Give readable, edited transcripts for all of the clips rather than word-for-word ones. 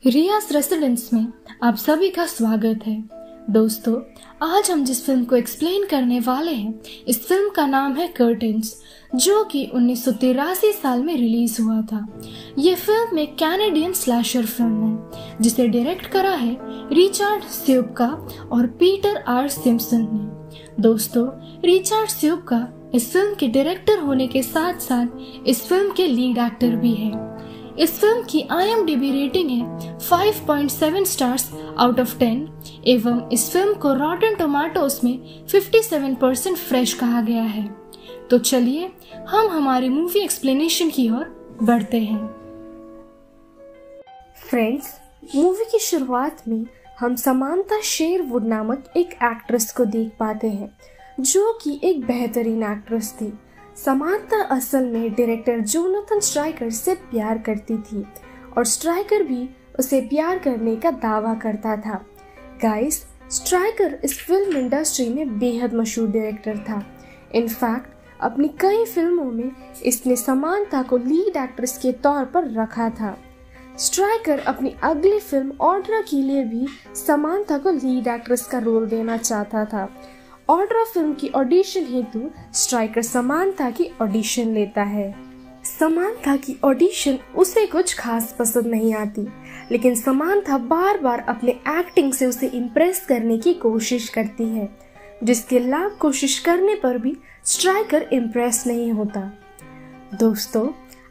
रियाज residence में आप सभी का स्वागत है। दोस्तों, आज हम जिस फिल्म को एक्सप्लेन करने वाले हैं, इस फिल्म का नाम है कर्टेन्स, जो कि 1983 साल में रिलीज हुआ था। ये फिल्म एक कैनेडियन स्लैशर फिल्म है जिसे डायरेक्ट करा है रिचर्ड स्यूपका और पीटर आर सिम्पसन ने। दोस्तों, रिचर्ड स्यूपका इस फिल्म के डायरेक्टर होने के साथ साथ इस फिल्म के लीड एक्टर भी है। इस फिल्म की IMDb रेटिंग है 5.7 स्टार्स आउट ऑफ 10 एवं इस फिल्म को रॉटन टोमेटोज में 57% फ्रेश कहा गया है। तो चलिए हम हमारी मूवी एक्सप्लेनेशन की ओर बढ़ते हैं। फ्रेंड्स, मूवी की शुरुआत में हम समांथा शेरवुड नामक एक एक्ट्रेस को देख पाते हैं जो कि एक बेहतरीन एक्ट्रेस थी। समांथा असल में डायरेक्टर जोनाथन स्ट्राइकर से प्यार करती थी और स्ट्राइकर भी उसे प्यार करने का दावा करता था। गाइस, स्ट्राइकर इस फिल्म इंडस्ट्री में बेहद मशहूर डायरेक्टर था। इनफैक्ट अपनी कई फिल्मों में इसने समांथा को लीड एक्ट्रेस के तौर पर रखा था। स्ट्राइकर अपनी अगली फिल्म ऑड्रा के लिए भी समांथा को लीड एक्ट्रेस का रोल देना चाहता था। ऑड्रा फिल्म की ऑडिशन हेतु स्ट्राइकर समांथा की ऑडिशन लेता है। समांथा की ऑडिशन उसे कुछ खास पसंद नहीं आती, लेकिन समांथा बार बार अपने एक्टिंग से उसे इम्प्रेस करने की कोशिश करती है, जिसके लाख कोशिश करने पर भी स्ट्राइकर इम्प्रेस नहीं होता। दोस्तों,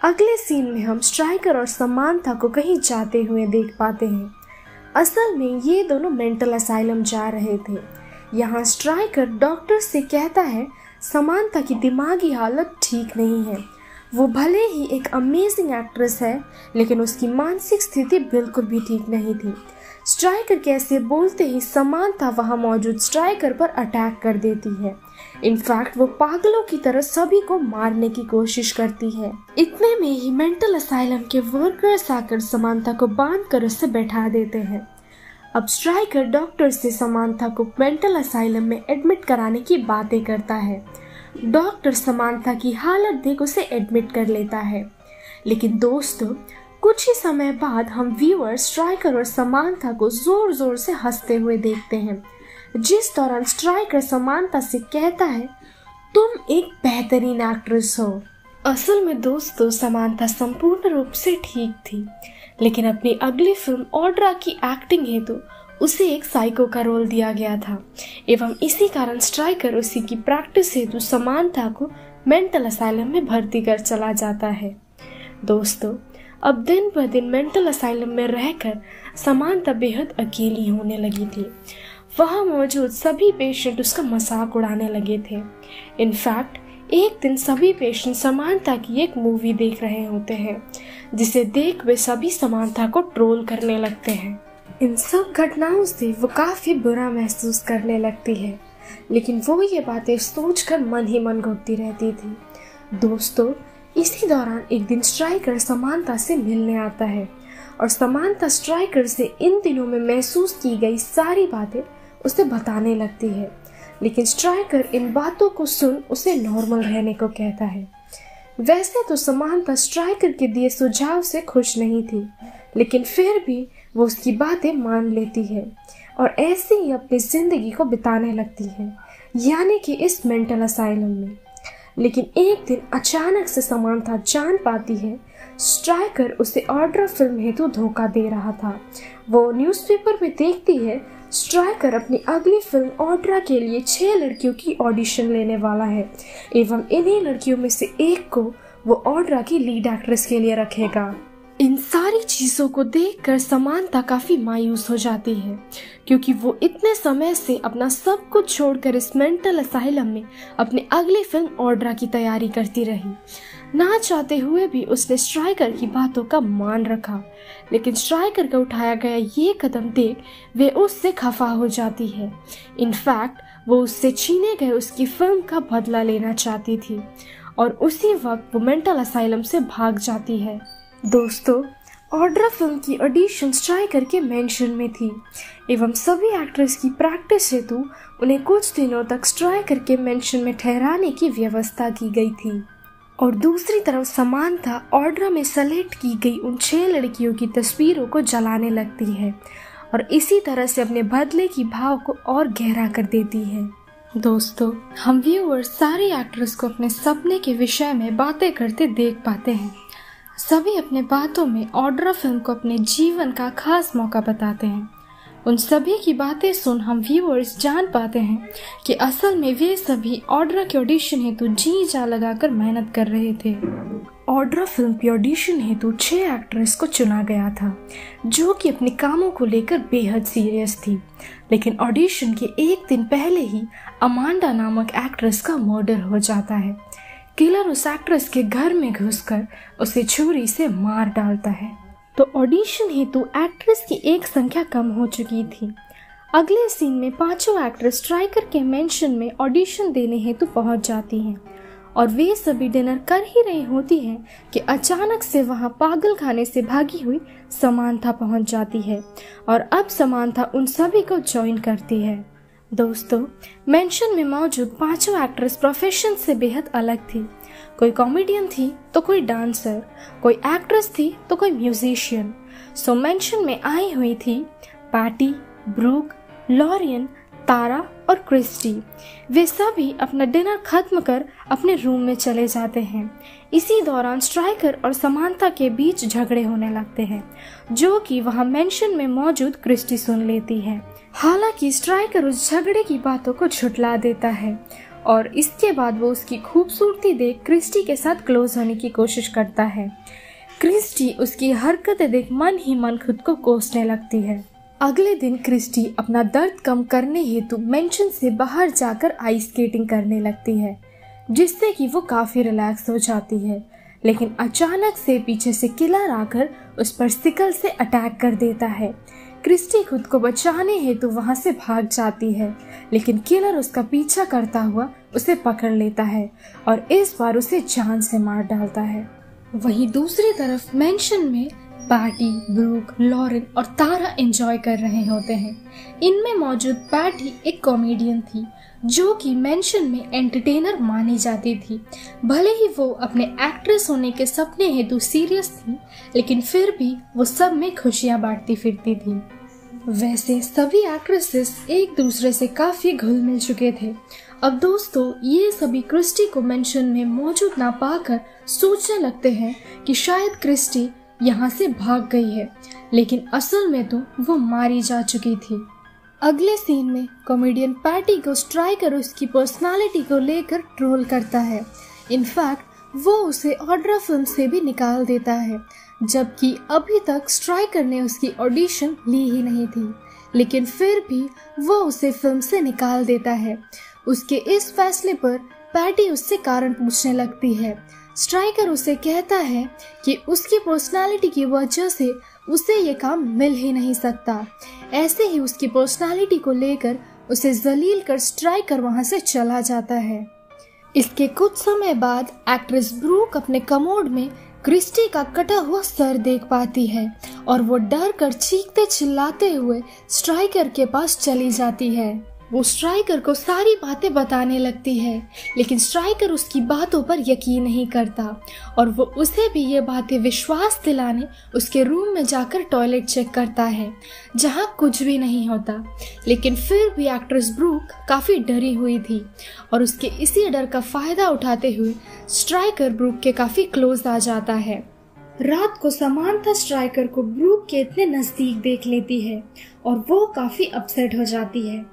अगले सीन में हम स्ट्राइकर और समांथा को कहीं जाते हुए देख पाते हैं। असल में ये दोनों मेंटल असाइलम जा रहे थे। यहाँ स्ट्राइकर डॉक्टर से कहता है समांथा की दिमागी हालत ठीक नहीं है। वो भले ही एक अमेजिंग एक्ट्रेस है, लेकिन उसकी मानसिक स्थिति बिल्कुल भी ठीक नहीं थी। स्ट्राइकर के ऐसे बोलते ही समांथा वहाँ मौजूद स्ट्राइकर पर अटैक कर देती है। इनफैक्ट वो पागलों की तरह सभी को मारने की कोशिश करती है। इतने में ही मेंटल असाइलम के वर्कर्स आकर समांथा को बांधकर उससे बैठा देते हैं। अब स्ट्राइकर डॉक्टर से समांथा को मेंटल असाइलम में एडमिट कराने की बातें करता है। डॉक्टर समांथा की हालत देख उसे एडमिट कर लेता है। लेकिन दोस्तों, कुछ ही समय बाद हम व्यूअर स्ट्राइकर और समांथा को जोर जोर से हंसते हुए देखते हैं, जिस दौरान स्ट्राइकर समांथा से कहता है, तुम एक बेहतरीन एक्ट्रेस हो। असल में दोस्तों, समांथा संपूर्ण रूप से ठीक थी, लेकिन अपनी अगली फिल्म ऑड्रा की एक्टिंग हेतु उसे एक साइको का रोल दिया गया था एवं इसी कारण स्ट्राइकर उसी की प्रैक्टिस हेतु समांथा को मेंटल असाइलम में भर्ती कर चला जाता है। दोस्तों, अब दिन ब दिन मेंटल असाइलम में रहकर समांथा बेहद अकेली होने लगी थी। वहाँ मौजूद सभी पेशेंट उसका मजाक उड़ाने लगे थे। इनफैक्ट एक दिन सभी पेशेंट समांथा की एक मूवी देख रहे होते हैं, जिसे देख वे सभी समांथा को ट्रोल करने लगते हैं। इन सब घटनाओं से वो काफी बुरा महसूस करने लगती है, लेकिन वो ये बातें सोचकर मन ही मन घुटती रहती थी। दोस्तों, इसी दौरान एक दिन स्ट्राइकर समांथा से मिलने आता है और समांथा स्ट्राइकर से इन दिनों में महसूस की गई सारी बातें उसे बताने लगती है। लेकिन स्ट्राइकर इन बातों को सुन उसे नॉर्मल रहने को कहता है। वैसे तो समांथा स्ट्राइकर के दिए सुझाव से खुश नहीं थी, लेकिन फिर भी वो उसकी बातें मान लेती है और ऐसे ही अपनी जिंदगी को बिताने लगती है, यानी कि इस मेंटल असाइलम में। लेकिन एक दिन अचानक से समांथा जान पाती है स्ट्राइकर उसे ऑड्रा फिल्म हेतु धोखा दे रहा था। वो न्यूज़पेपर में देखती है स्ट्राइकर अपनी अगली फिल्म ऑड्रा के लिए 6 लड़कियों की ऑडिशन लेने वाला है एवं इन्हीं लड़कियों में से एक को वो ऑड्रा की लीड एक्ट्रेस के लिए रखेगा। इन सारी चीजों को देखकर समांथा काफी मायूस हो जाती है, क्योंकि वो इतने समय से अपना सब कुछ छोड़कर इस मेंटल असाइलम में अपनी अगली फिल्म ऑड्रा की तैयारी करती रही। ना चाहते हुए भी उसने स्ट्राइकर की बातों का मान रखा, लेकिन स्ट्राइकर का उठाया गया ये कदम देख वे उससे खफा हो जाती है। इनफैक्ट वो उससे छीने गए उसकी फिल्म का बदला लेना चाहती थी और उसी वक्त वो मेंटल असाइलम से भाग जाती है। दोस्तों, ऑड्रा फिल्म की ऑडिशन स्ट्राइकर के मेंशन में थी एवं सभी एक्ट्रेस की प्रैक्टिस हेतु उन्हें कुछ दिनों तक स्ट्राइकर के मेंशन में ठहराने की व्यवस्था की गई थी। और दूसरी तरफ समांथा ऑड्रा में सेलेक्ट की गई उन 6 लड़कियों की तस्वीरों को जलाने लगती है और इसी तरह से अपने बदले की भाव को और गहरा कर देती है। दोस्तों, हम व्यूअर्स सारी एक्ट्रेस को अपने सपने के विषय में बातें करते देख पाते हैं। सभी अपने बातों में ऑड्रा फिल्म को अपने जीवन का खास मौका बताते हैं। उन सभी की बातें सुन हम व्यूअर्स जान पाते हैं कि असल में वे सभी ऑड्रा के ऑडिशन हेतु जी जान लगाकर मेहनत कर रहे थे। ऑड्रा फिल्म के ऑडिशन हेतु 6 एक्ट्रेस को चुना गया था जो कि अपने कामों को लेकर बेहद सीरियस थी, लेकिन ऑडिशन के एक दिन पहले ही अमांडा नामक एक्ट्रेस का मर्डर हो जाता है। किलर उस एक्ट्रेस के घर में घुसकर उसे छुरी से मार डालता है। तो ऑडिशन हेतु एक्ट्रेस की एक संख्या कम हो चुकी थी। अगले सीन में 5 एक्ट्रेस स्ट्राइकर के मेंशन में ऑडिशन देने हेतु पहुंच जाती हैं और वे सभी डिनर कर ही रही होती हैं कि अचानक से वहां पागल खाने से भागी हुई समांथा पहुंच जाती है और अब समांथा उन सभी को ज्वाइन करती है। दोस्तों, मेंशन में मौजूद 5 एक्ट्रेस प्रोफेशन से बेहद अलग थी। कोई कॉमेडियन थी तो कोई डांसर, कोई एक्ट्रेस थी तो कोई म्यूजिशियन। सो मेंशन में आई हुई थी पैटी, ब्रूक, लॉरियन, तारा और क्रिस्टी। वे सभी अपना डिनर खत्म कर अपने रूम में चले जाते हैं। इसी दौरान स्ट्राइकर और समांथा के बीच झगड़े होने लगते हैं जो कि वहां मेंशन में मौजूद क्रिस्टी सुन लेती है। हालांकि स्ट्राइकर उस झगड़े की बातों को झुठला देता है और इसके बाद वो उसकी खूबसूरती देख क्रिस्टी के साथ क्लोज होने की कोशिश करता है। क्रिस्टी उसकी हरकतें देख मन ही मन खुद को कोसने लगती है। अगले दिन क्रिस्टी अपना दर्द कम करने हेतु मेंशन से बाहर जाकर आइस स्केटिंग करने लगती है जिससे कि वो काफी रिलैक्स हो जाती है, लेकिन अचानक से पीछे से किलर आकर उस पर सिकल से अटैक कर देता है। क्रिस्टी खुद को बचाने हेतु वहां से भाग जाती है, लेकिन किलर उसका पीछा करता हुआ उसे पकड़ लेता है और इस बार उसे जान से मार डालता है। वहीं दूसरी तरफ मेंशन में पैटी, ब्रूक, लॉरेन और तारा एंजॉय कर रहे होते हैं। इनमें मौजूद पैटी एक कॉमेडियन थी जो कि मेंशन में एंटरटेनर मानी जाती थी। भले ही वो अपने एक्ट्रेस होने के सपने हेतु सीरियस थी, लेकिन फिर भी वो सब में खुशियां बांटती फिरती थी। वैसे सभी एक्ट्रेसेस एक दूसरे से काफी घुल मिल चुके थे। अब दोस्तों, ये सभी क्रिस्टी को मेंशन में मौजूद ना पाकर सोचने लगते हैं कि शायद क्रिस्टी यहाँ से भाग गई है, लेकिन असल में तो वो मारी जा चुकी थी। अगले सीन में कॉमेडियन पैटी को स्ट्राइकर उसकी पर्सनालिटी को लेकर ट्रोल करता है। इनफैक्ट वो उसे ऑड्रा फिल्म से भी निकाल देता है, जबकि अभी तक स्ट्राइकर ने उसकी ऑडिशन ली ही नहीं थी, लेकिन फिर भी वो उसे फिल्म से निकाल देता है। उसके इस फैसले पर पैटी उससे कारण पूछने लगती है। स्ट्राइकर उसे कहता है कि उसकी पर्सनालिटी की वजह से उसे ये काम मिल ही नहीं सकता। ऐसे ही उसकी पर्सनालिटी को लेकर उसे जलील कर स्ट्राइकर वहां से चला जाता है। इसके कुछ समय बाद एक्ट्रेस ब्रूक अपने कमोड में क्रिस्टी का कटा हुआ सर देख पाती है और वो डर कर चीखते चिल्लाते हुए स्ट्राइकर के पास चली जाती है। वो स्ट्राइकर को सारी बातें बताने लगती है, लेकिन स्ट्राइकर उसकी बातों पर यकीन नहीं करता और वो उसे भी ये बातें विश्वास दिलाने उसके रूम में जाकर टॉयलेट चेक करता है जहाँ कुछ भी नहीं होता। लेकिन फिर भी एक्ट्रेस ब्रूक काफी डरी हुई थी और उसके इसी डर का फायदा उठाते हुए स्ट्राइकर ब्रूक के काफी क्लोज आ जाता है। रात को समांथा स्ट्राइकर को ब्रूक के इतने नजदीक देख लेती है और वो काफी अपसेट हो जाती है।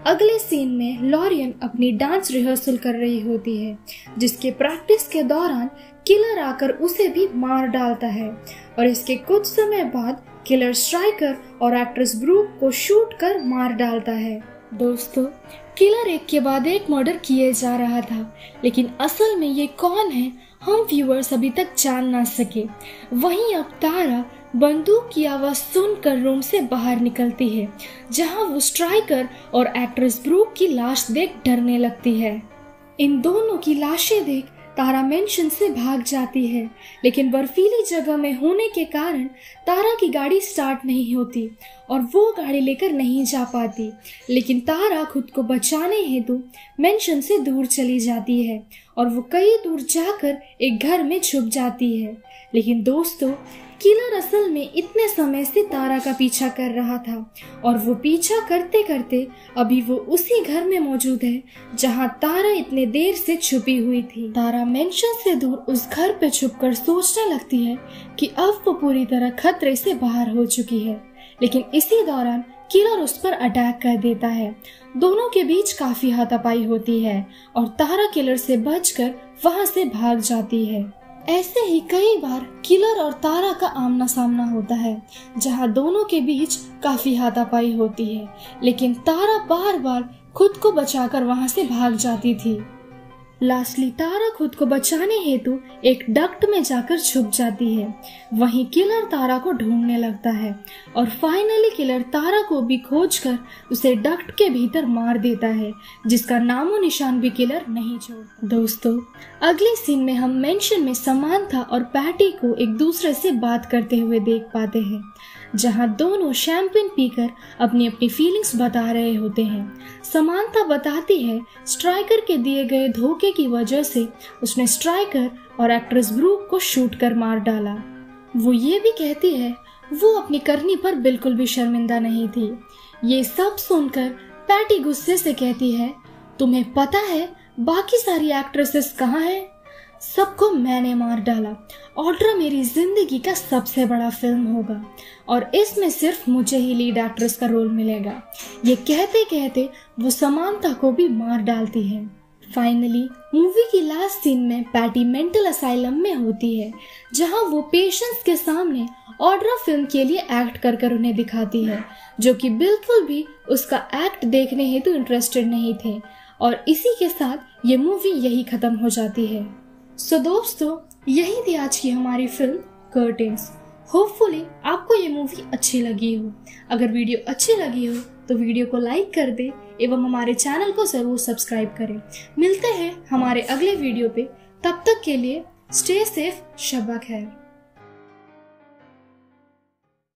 अगले सीन में लॉरियन अपनी डांस रिहर्सल कर रही होती है, जिसके प्रैक्टिस के दौरान किलर आकर उसे भी मार डालता है और इसके कुछ समय बाद किलर स्ट्राइकर और एक्ट्रेस ब्रूक को शूट कर मार डालता है। दोस्तों, किलर एक के बाद एक मर्डर किए जा रहा था, लेकिन असल में ये कौन है हम व्यूअर्स अभी तक जान ना सके। वहीं अब तारा बंदूक की आवाज सुनकर रूम से बाहर निकलती है, जहां वो स्ट्राइकर और एक्ट्रेस ब्रूक की लाश देख डरने लगती है। इन दोनों की लाशें देख तारा मेंशन से भाग जाती है, लेकिन बर्फीली जगह में होने के कारण तारा की गाड़ी स्टार्ट नहीं होती और वो गाड़ी लेकर नहीं जा पाती। लेकिन तारा खुद को बचाने हेतु मेंशन से दूर चली जाती है और वो कई दूर जाकर एक घर में छुप जाती है। लेकिन दोस्तों, किलर असल में इतने समय से तारा का पीछा कर रहा था और वो पीछा करते करते अभी वो उसी घर में मौजूद है जहां तारा इतने देर से छुपी हुई थी। तारा मेंशन से दूर उस घर पे छुपकर सोचने लगती है कि अब वो पूरी तरह खतरे से बाहर हो चुकी है। लेकिन इसी दौरान किलर उस पर अटैक कर देता है। दोनों के बीच काफी हाथापाई होती है और तारा किलर से बचकर वहां से भाग जाती है। ऐसे ही कई बार किलर और तारा का आमना सामना होता है जहां दोनों के बीच काफी हाथापाई होती है, लेकिन तारा बार बार खुद को बचाकर वहां से भाग जाती थी। लास्टली तारा खुद को बचाने हेतु एक डक्ट में जाकर छुप जाती है। वहीं किलर तारा को ढूंढने लगता है और फाइनली किलर तारा को भी खोजकर उसे डक्ट के भीतर मार देता है, जिसका नामो निशान भी किलर नहीं छोड़ता। दोस्तों, अगली सीन में हम मेंशन में समांथा और पैटी को एक दूसरे से बात करते हुए देख पाते हैं, जहां दोनों शैंपेन पीकर अपनी अपनी फीलिंग्स बता रहे होते हैं। समांथा बताती है स्ट्राइकर के दिए गए धोखे की वजह से उसने स्ट्राइकर और एक्ट्रेस ब्रूक को शूट कर मार डाला। वो ये भी कहती है वो अपनी करनी पर बिल्कुल भी शर्मिंदा नहीं थी। ये सब सुनकर पैटी गुस्से से कहती है, तुम्हें पता है बाकी सारी एक्ट्रेसेस कहाँ हैं? सबको मैंने मार डाला। ऑड्रा मेरी जिंदगी का सबसे बड़ा फिल्म होगा और इसमें सिर्फ मुझे ही लीड एक्ट्रेस का रोल मिलेगा। ये कहते कहते वो समांथा को भी मार डालती है। फाइनली मूवी की लास्ट सीन में पैटी मेंटल असाइलम में होती है, जहां वो पेशेंट्स के सामने ऑड्रा फिल्म के लिए एक्ट कर कर उन्हें दिखाती है, जो कि बिल्कुल भी उसका एक्ट देखने हेतु इंटरेस्टेड नहीं थे। और इसी के साथ ये मूवी यही खत्म हो जाती है। सो दोस्तों, यही थी आज की हमारी फिल्म कर्टेन्स। होपफुली आपको ये मूवी अच्छी लगी हो। अगर वीडियो अच्छी लगी हो तो वीडियो को लाइक कर दे एवं हमारे चैनल को जरूर सब्सक्राइब करें। मिलते हैं हमारे अगले वीडियो पे, तब तक के लिए स्टे सेफ, शब्बा खैर।